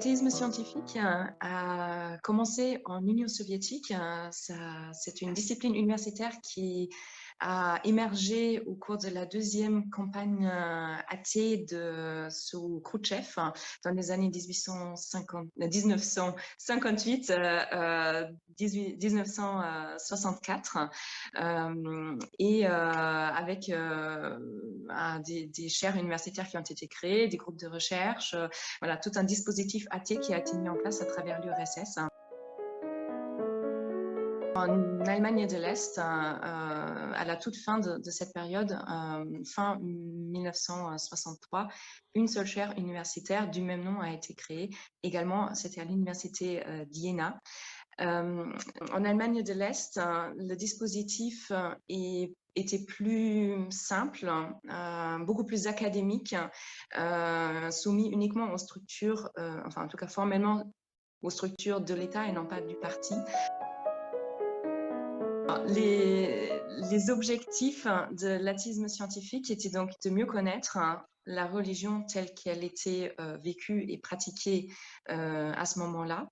L'athéisme scientifique a commencé en Union soviétique. C'est une discipline universitaire qui a émergé au cours de la deuxième campagne athée sous Khrouchtchev dans les années 1958, 1964, et avec des chaires universitaires qui ont été créées, des groupes de recherche, voilà, tout un dispositif athée qui a été mis en place à travers l'URSS. En Allemagne de l'Est, à la toute fin de cette période, fin 1963, une seule chaire universitaire du même nom a été créée. Également, c'était à l'université d'Iéna. En Allemagne de l'Est, le dispositif était plus simple, beaucoup plus académique, soumis uniquement aux structures, enfin en tout cas formellement aux structures de l'État et non pas du parti. Les objectifs de l'athéisme scientifique étaient donc de mieux connaître la religion telle qu'elle était vécue et pratiquée à ce moment-là.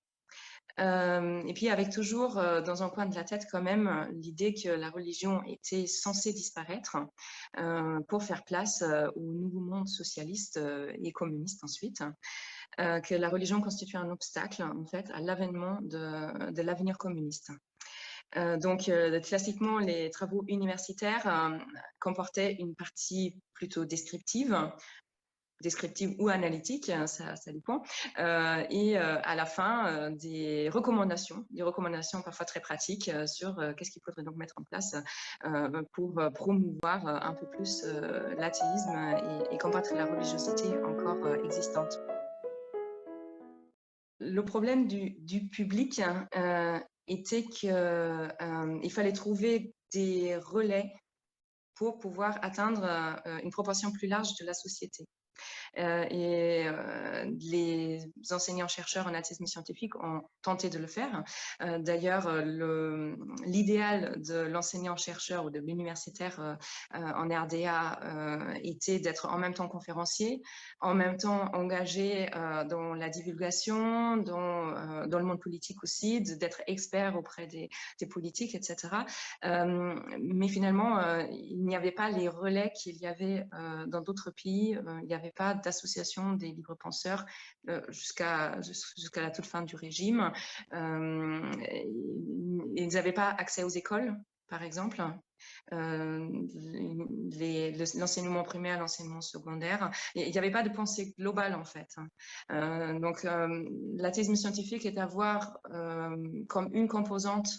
Et puis avec toujours dans un coin de la tête quand même l'idée que la religion était censée disparaître pour faire place au nouveau monde socialiste et communiste ensuite, que la religion constitue un obstacle en fait à l'avènement de l'avenir communiste. Donc, classiquement, les travaux universitaires comportaient une partie plutôt descriptive ou analytique, ça dépend, et à la fin, des recommandations parfois très pratiques sur qu'est-ce qu'il faudrait donc mettre en place pour promouvoir un peu plus l'athéisme et combattre la religiosité encore existante. Le problème du public était qu'il fallait trouver des relais pour pouvoir atteindre une proportion plus large de la société. Les enseignants-chercheurs en athéisme scientifique ont tenté de le faire. D'ailleurs, l'idéal de l'enseignant-chercheur ou de l'universitaire en RDA était d'être en même temps conférencier, en même temps engagé dans la divulgation, dans le monde politique aussi, d'être expert auprès des politiques, etc. Mais finalement, il n'y avait pas les relais qu'il y avait dans d'autres pays. Il n'y avait pas d'association des libres penseurs jusqu'à la toute fin du régime. Ils n'avaient pas accès aux écoles, par exemple. L'enseignement primaire, l'enseignement secondaire. Il n'y avait pas de pensée globale, en fait. Donc, l'athéisme scientifique est à voir comme une composante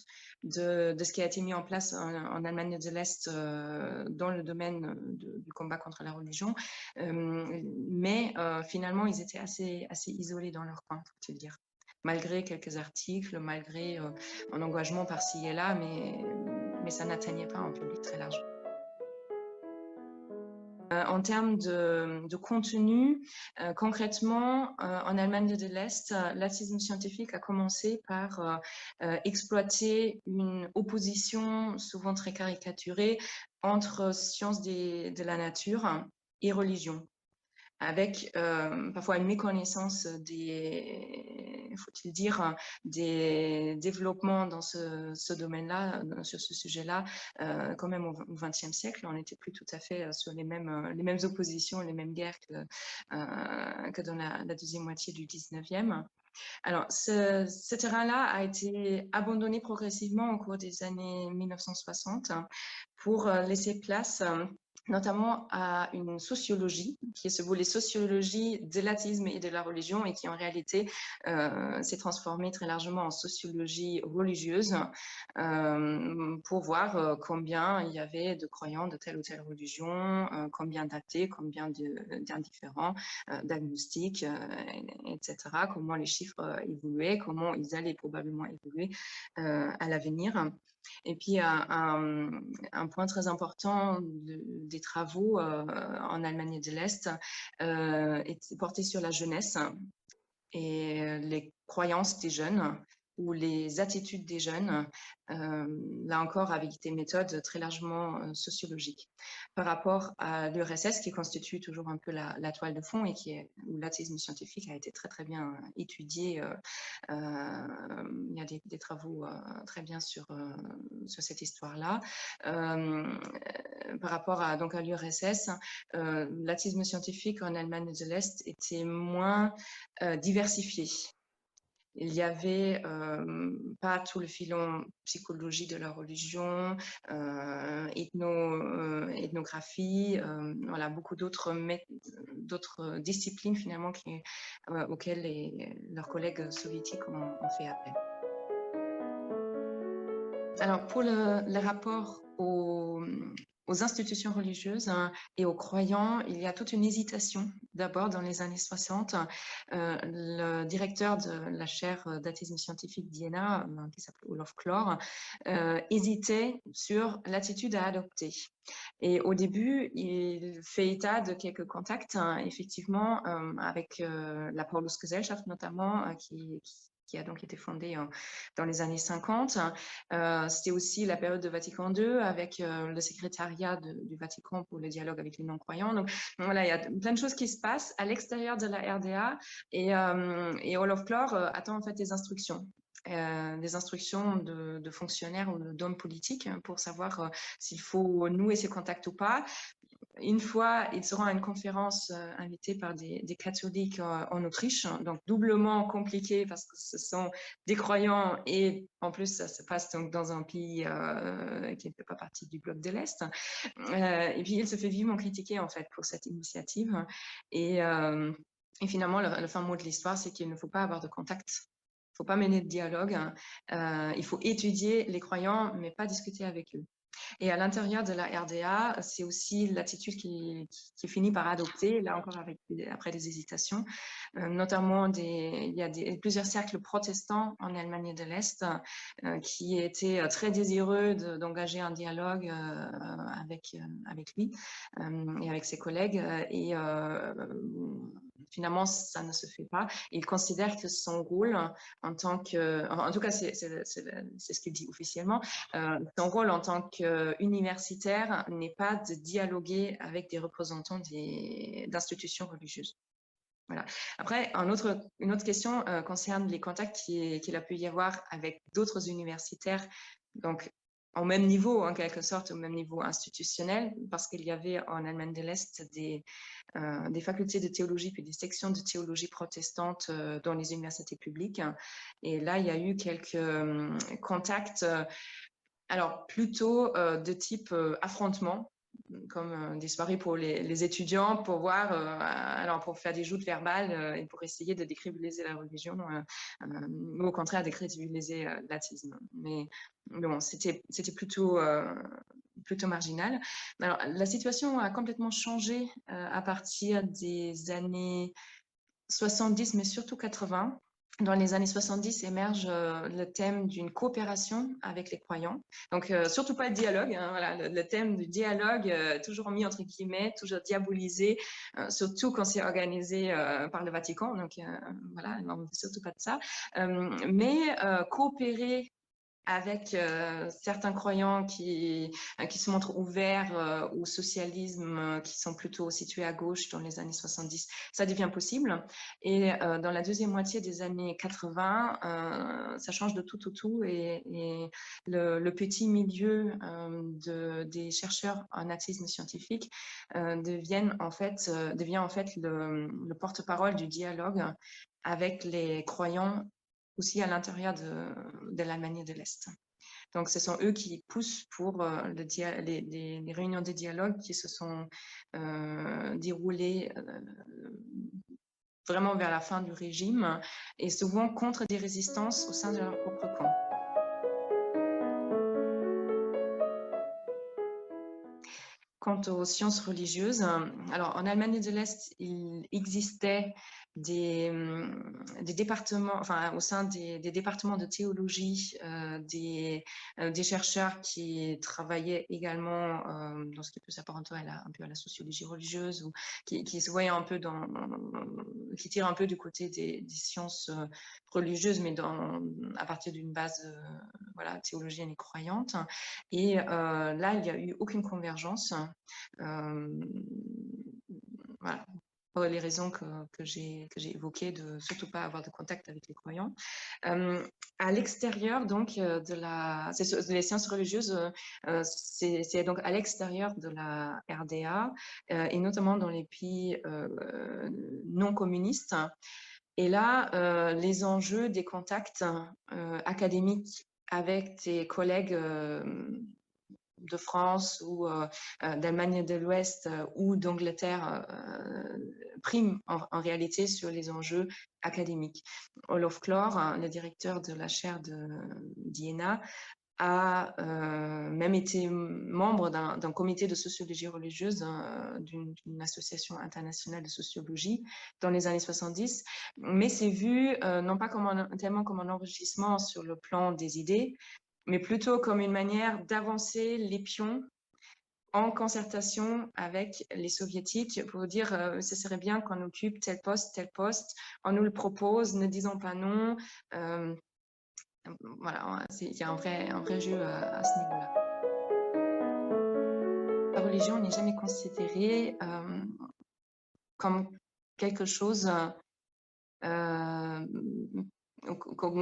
de ce qui a été mis en place en Allemagne de l'Est dans le domaine du combat contre la religion. Mais finalement, ils étaient assez isolés dans leur coin, faut-il dire. Malgré quelques articles, malgré un engagement par-ci et là, mais ça n'atteignait pas un public très large. En termes de contenu, concrètement, en Allemagne de l'Est, l'athéisme scientifique a commencé par exploiter une opposition souvent très caricaturée entre sciences de la nature et religion, avec parfois une méconnaissance faut-il dire, des développements dans ce domaine-là, sur ce sujet-là, quand même au XXe siècle. On n'était plus tout à fait sur les mêmes oppositions, les mêmes guerres que dans la deuxième moitié du XIXe. Alors, ce terrain-là a été abandonné progressivement au cours des années 1960 pour laisser place notamment à une sociologie qui se voulait sociologie de l'athéisme et de la religion et qui en réalité s'est transformée très largement en sociologie religieuse pour voir combien il y avait de croyants de telle ou telle religion, combien d'athées, combien d'indifférents, d'agnostiques, etc. Comment les chiffres évoluaient, comment ils allaient probablement évoluer à l'avenir. Et puis, un point très important des travaux en Allemagne de l'Est est porté sur la jeunesse et les croyances des jeunes ou les attitudes des jeunes, là encore avec des méthodes très largement sociologiques. Par rapport à l'URSS, qui constitue toujours un peu la toile de fond et où l'athéisme scientifique a été très très bien étudié. Il y a des travaux très bien sur cette histoire-là. Par rapport à l'URSS, l'athéisme scientifique en Allemagne de l'Est était moins diversifié. Il n'y avait pas tout le filon psychologie de la religion, ethnographie, voilà, beaucoup d'autres disciplines finalement auxquelles leurs collègues soviétiques ont fait appel. Alors pour le rapport aux institutions religieuses et aux croyants, il y a toute une hésitation. D'abord, dans les années 60, le directeur de la chaire d'athéisme scientifique d'Iéna, qui s'appelle Olof Klor, hésitait sur l'attitude à adopter. Et au début, il fait état de quelques contacts, effectivement, avec la Paulusgesellschaft notamment, qui a donc été fondée dans les années 50. C'était aussi la période de Vatican II avec le secrétariat du Vatican pour le dialogue avec les non-croyants. Donc voilà, il y a plein de choses qui se passent à l'extérieur de la RDA et Olof Klor attend en fait des instructions de fonctionnaires ou d'hommes politiques pour savoir s'il faut nouer ses contacts ou pas. Une fois, il sera à une conférence invitée par des catholiques en Autriche, donc doublement compliqué parce que ce sont des croyants et en plus ça se passe donc dans un pays qui ne fait pas partie du bloc de l'Est. Et puis il se fait vivement critiquer en fait pour cette initiative. Et finalement, le fin mot de l'histoire, c'est qu'il ne faut pas avoir de contact. Il ne faut pas mener de dialogue. Il faut étudier les croyants, mais pas discuter avec eux. Et à l'intérieur de la RDA, c'est aussi l'attitude qui finit par adopter, là encore après des hésitations. Notamment, il y a plusieurs cercles protestants en Allemagne de l'Est qui étaient très désireux d'engager un dialogue avec lui et avec ses collègues. Et finalement, ça ne se fait pas. Il considère que son rôle en tant que... En tout cas, c'est ce qu'il dit officiellement. Son rôle en tant qu'universitaire n'est pas de dialoguer avec des représentants d'institutions religieuses. Voilà. Après, une autre question concerne les contacts qu'il a pu y avoir avec d'autres universitaires, donc au même niveau, en quelque sorte, au même niveau institutionnel, parce qu'il y avait en Allemagne de l'Est des facultés de théologie puis des sections de théologie protestante dans les universités publiques. Et là, il y a eu quelques contacts, alors plutôt de type affrontement, comme des soirées pour les étudiants, pour voir, alors pour faire des joutes verbales et pour essayer de décrédibiliser la religion, ou au contraire décrédibiliser l'athéisme. Mais bon, c'était plutôt marginal. Alors, la situation a complètement changé à partir des années 70, mais surtout 80. Dans les années 70 émerge le thème d'une coopération avec les croyants. Donc, surtout pas le dialogue. Hein, voilà, le thème du dialogue, toujours mis entre guillemets, toujours diabolisé, surtout quand c'est organisé par le Vatican. Donc, voilà, on ne veut surtout pas de ça. Mais coopérer avec certains croyants qui se montrent ouverts au socialisme, qui sont plutôt situés à gauche dans les années 70, ça devient possible. Et dans la deuxième moitié des années 80, ça change de tout au tout et le petit milieu des chercheurs en athéisme scientifique devient en fait le porte-parole du dialogue avec les croyants aussi à l'intérieur de l'Allemagne de l'Est. Donc, ce sont eux qui poussent pour les réunions de dialogue qui se sont déroulées vraiment vers la fin du régime et souvent contre des résistances au sein de leur propre camp. Quant aux sciences religieuses, alors en Allemagne de l'Est, il existait des départements, enfin au sein des départements de théologie, des chercheurs qui travaillaient également dans ce qui peut s'apparenter un peu à la sociologie religieuse, ou qui se voyaient un peu qui tirent un peu du côté des sciences religieuses, mais à partir d'une base voilà, théologienne et croyante. Et là, il n'y a eu aucune convergence. Voilà, pour les raisons que j'ai évoquées, de surtout pas avoir de contact avec les croyants. À l'extérieur donc les sciences religieuses, c'est donc à l'extérieur de la RDA, et notamment dans les pays non communistes. Et là, les enjeux des contacts académiques avec tes collègues de France ou d'Allemagne de l'Ouest ou d'Angleterre prime en réalité sur les enjeux académiques. Olof Klor, le directeur de la chaire d'IENA, a même été membre d'un comité de sociologie religieuse d'une association internationale de sociologie dans les années 70, mais c'est vu non pas tellement comme un enrichissement sur le plan des idées, mais plutôt comme une manière d'avancer les pions en concertation avec les soviétiques pour dire ce serait bien qu'on occupe tel poste, on nous le propose, ne disons pas non. Voilà, il y a un vrai jeu à ce niveau-là. La religion n'est jamais considérée comme quelque chose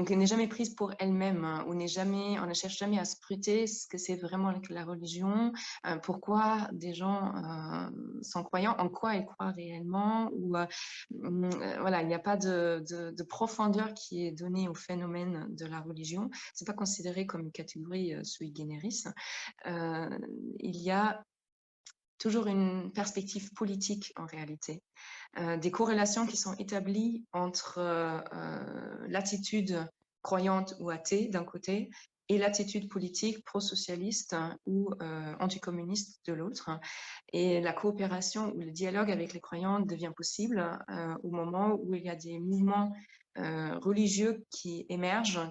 qui n'est jamais prise pour elle-même, on ne cherche jamais à scruter ce que c'est vraiment la religion, pourquoi des gens sont croyants, en quoi ils croient réellement, ou voilà, il n'y a pas de profondeur qui est donnée au phénomène de la religion. C'est pas considéré comme une catégorie sui generis. Il y a toujours une perspective politique en réalité. Des corrélations qui sont établies entre l'attitude croyante ou athée d'un côté et l'attitude politique pro-socialiste ou anticommuniste de l'autre. Et la coopération ou le dialogue avec les croyants devient possible au moment où il y a des mouvements religieux qui émergent,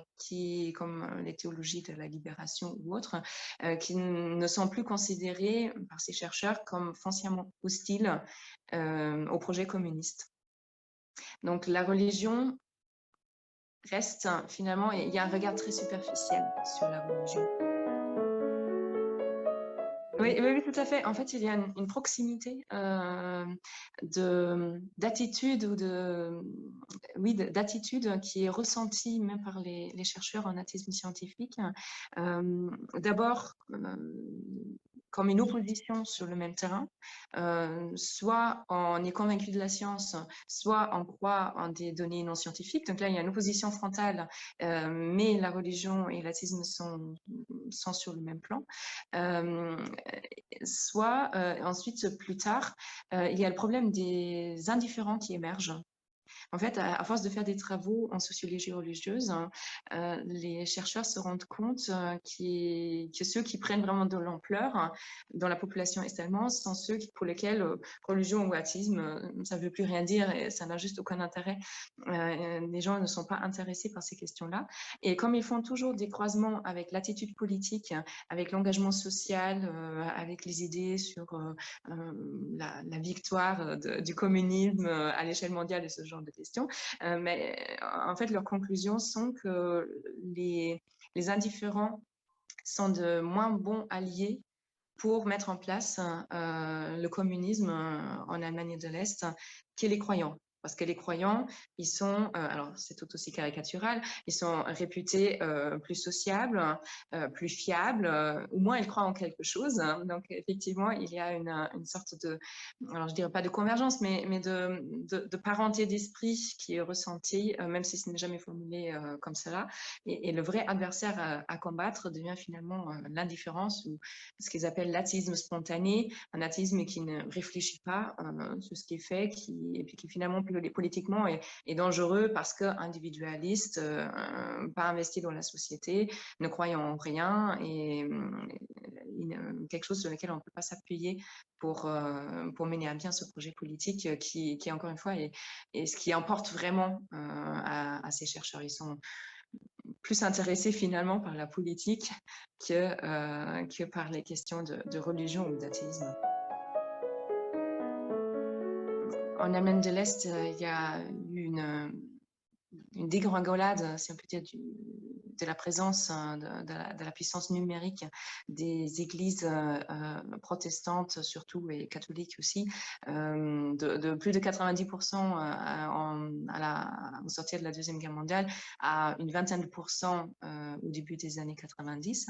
comme les théologies de la libération ou autres, qui ne sont plus considérés par ces chercheurs comme foncièrement hostiles au projet communiste. Donc la religion reste finalement, il y a un regard très superficiel sur la religion. Oui, tout à fait. En fait, il y a une proximité d'attitude d'attitude qui est ressentie même par les chercheurs en athéisme scientifique. D'abord, comme une opposition sur le même terrain, soit on est convaincu de la science, soit on croit en des données non scientifiques. Donc là, il y a une opposition frontale, mais la religion et l'athéisme sont sur le même plan. Soit ensuite, plus tard, il y a le problème des indifférents qui émergent. En fait, à force de faire des travaux en sociologie religieuse, les chercheurs se rendent compte que ceux qui prennent vraiment de l'ampleur dans la population est-allemande sont ceux pour lesquels religion ou athéisme, ça ne veut plus rien dire et ça n'a juste aucun intérêt. Les gens ne sont pas intéressés par ces questions-là. Et comme ils font toujours des croisements avec l'attitude politique, avec l'engagement social, avec les idées sur la victoire du communisme à l'échelle mondiale et ce genre de questions. Mais en fait, leurs conclusions sont que les indifférents sont de moins bons alliés pour mettre en place le communisme en Allemagne de l'Est que les croyants. Parce que les croyants, ils sont, alors c'est tout aussi caricatural, ils sont réputés plus sociables, plus fiables, au moins ils croient en quelque chose. Hein. Donc effectivement, il y a une sorte de, alors je dirais pas de convergence, mais de parenté d'esprit qui est ressentie, même si ce n'est jamais formulé comme cela. Et le vrai adversaire à combattre devient finalement l'indifférence ou ce qu'ils appellent l'athéisme spontané, un athéisme qui ne réfléchit pas sur ce qui est fait, et puis qui finalement politiquement est dangereux parce que individualiste, pas investi dans la société, ne croyant en rien et quelque chose sur lequel on ne peut pas s'appuyer pour mener à bien ce projet politique qui encore une fois, est ce qui importe vraiment à ces chercheurs. Ils sont plus intéressés finalement par la politique que par les questions de religion ou d'athéisme. En Allemagne de l'Est, il y a eu une dégringolade, si on peut dire, de la présence, de la puissance numérique des églises protestantes surtout et catholiques aussi, de plus de 90% au sortir de la Deuxième Guerre mondiale à une vingtaine de pourcents au début des années 90.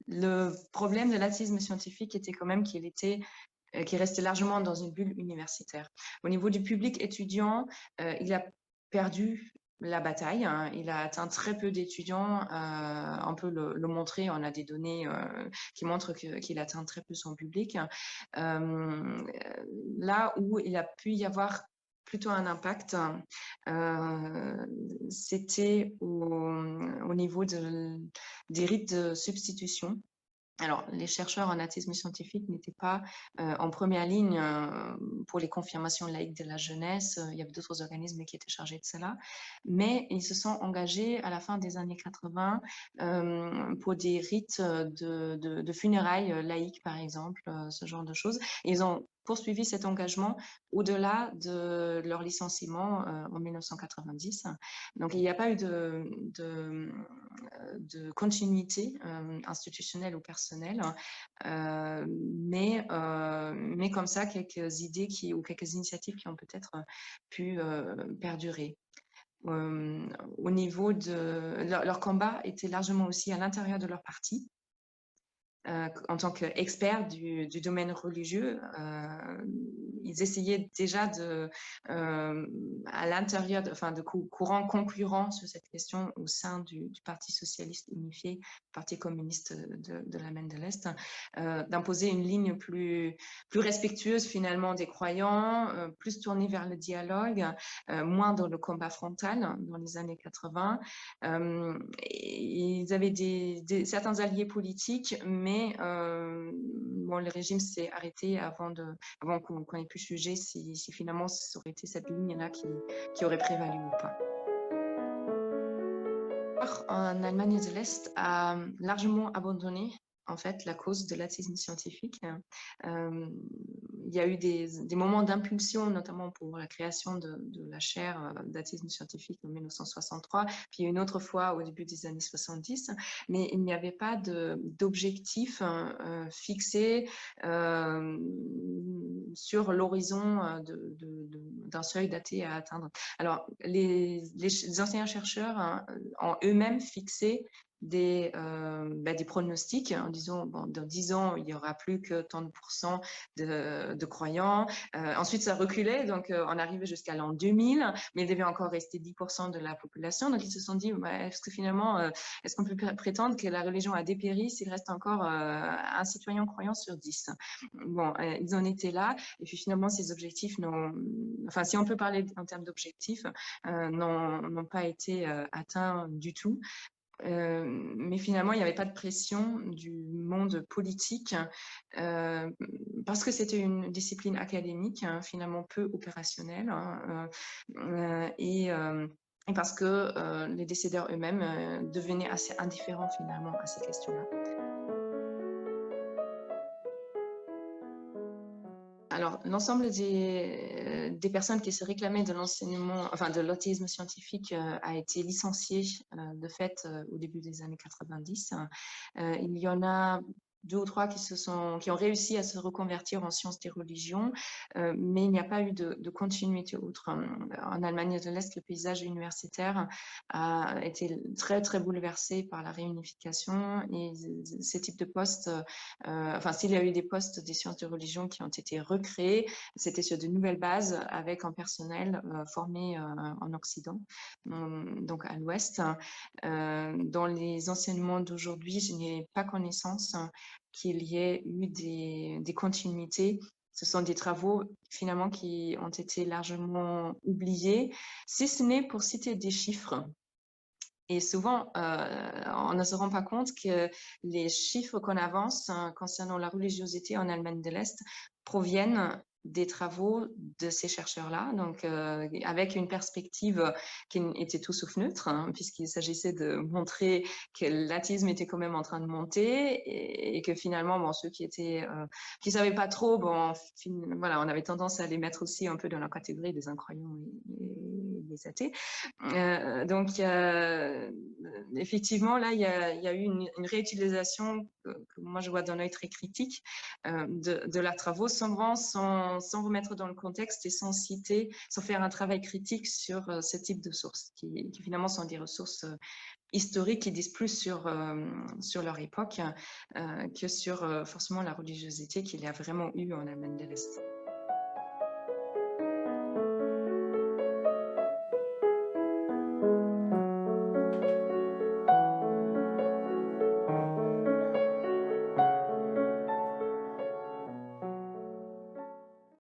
Le problème de l'athéisme scientifique était quand même qu'il restait largement dans une bulle universitaire. Au niveau du public étudiant, il a perdu la bataille, hein. Il a atteint très peu d'étudiants. On peut le montrer, on a des données qui montrent qu'il atteint très peu son public. Là où il a pu y avoir plutôt un impact, c'était au niveau des rites de substitution. Alors, les chercheurs en athéisme scientifique n'étaient pas en première ligne pour les confirmations laïques de la jeunesse. Il y avait d'autres organismes qui étaient chargés de cela. Mais ils se sont engagés à la fin des années 80 pour des rites de funérailles laïques, par exemple, ce genre de choses. Et ils ont poursuivi cet engagement au-delà de leur licenciement en 1990. Donc, il n'y a pas eu de continuité institutionnelle ou personnelle, mais comme ça, quelques idées ou quelques initiatives qui ont peut-être pu perdurer. Au niveau de leur combat était largement aussi à l'intérieur de leur parti. En tant qu'experts du domaine religieux, ils essayaient déjà à l'intérieur de courants concurrents sur cette question au sein du Parti socialiste unifié, Parti communiste de l'Allemagne de l'Est, d'imposer une ligne plus respectueuse finalement des croyants, plus tournée vers le dialogue, moins dans le combat frontal dans les années 80. Ils avaient certains alliés politiques, mais le régime s'est arrêté avant qu'on ait pu juger si finalement ça aurait été cette ligne-là qui aurait prévalu ou pas. En Allemagne de l'Est a largement abandonné en fait la cause de l'athéisme scientifique. Il y a eu des moments d'impulsion, notamment pour la création de la chaire d'athéisme scientifique en 1963, puis une autre fois au début des années 70, mais il n'y avait pas d'objectif fixé sur l'horizon d'un seuil daté à atteindre. Alors, les anciens chercheurs ont eux-mêmes fixé des pronostics en disant dans 10 ans il n'y aura plus que tant de pourcents de croyants. Ensuite ça reculait, donc on arrivait jusqu'à l'an 2000, mais il devait encore rester 10% de la population. Donc ils se sont dit est-ce que finalement est-ce qu'on peut prétendre que la religion a dépéri s'il reste encore un citoyen croyant sur 10? Bon, ils en étaient là, et puis finalement ces objectifs enfin si on peut parler en termes d'objectifs, n'ont pas été atteints du tout. Mais finalement, il n'y avait pas de pression du monde politique parce que c'était une discipline académique, finalement peu opérationnelle, et parce que les décideurs eux-mêmes devenaient assez indifférents finalement à ces questions-là. Alors, l'ensemble des personnes qui se réclamaient de l'enseignement, enfin de l'athéisme scientifique, a été licencié de fait au début des années 90. Il y en a 2 ou 3 qui ont réussi à se reconvertir en sciences des religions, mais il n'y a pas eu de continuité autre. En Allemagne de l'Est, le paysage universitaire a été très, très bouleversé par la réunification, et ces types de postes, enfin, s'il y a eu des postes des sciences de religion qui ont été recréés, c'était sur de nouvelles bases avec un personnel formé en Occident, donc à l'Ouest. Dans les enseignements d'aujourd'hui, je n'ai pas connaissance qu'il y ait eu des continuités. Ce sont des travaux finalement qui ont été largement oubliés, si ce n'est pour citer des chiffres. Et souvent, on ne se rend pas compte que les chiffres qu'on avance concernant la religiosité en Allemagne de l'Est proviennent des travaux de ces chercheurs-là, donc avec une perspective qui était tout sauf neutre, hein, puisqu'il s'agissait de montrer que l'athéisme était quand même en train de monter et que finalement, bon, ceux qui savaient pas trop, bon, voilà, on avait tendance à les mettre aussi un peu dans la catégorie des incroyants et des athées. Donc, effectivement, là, il y a eu une réutilisation que moi je vois d'un œil très critique de leurs travaux, sans remettre dans le contexte et sans citer, sans faire un travail critique sur ce type de sources, qui finalement sont des ressources historiques qui disent plus sur leur époque que sur forcément la religiosité qu'il y a vraiment eu en Allemagne de l'Est.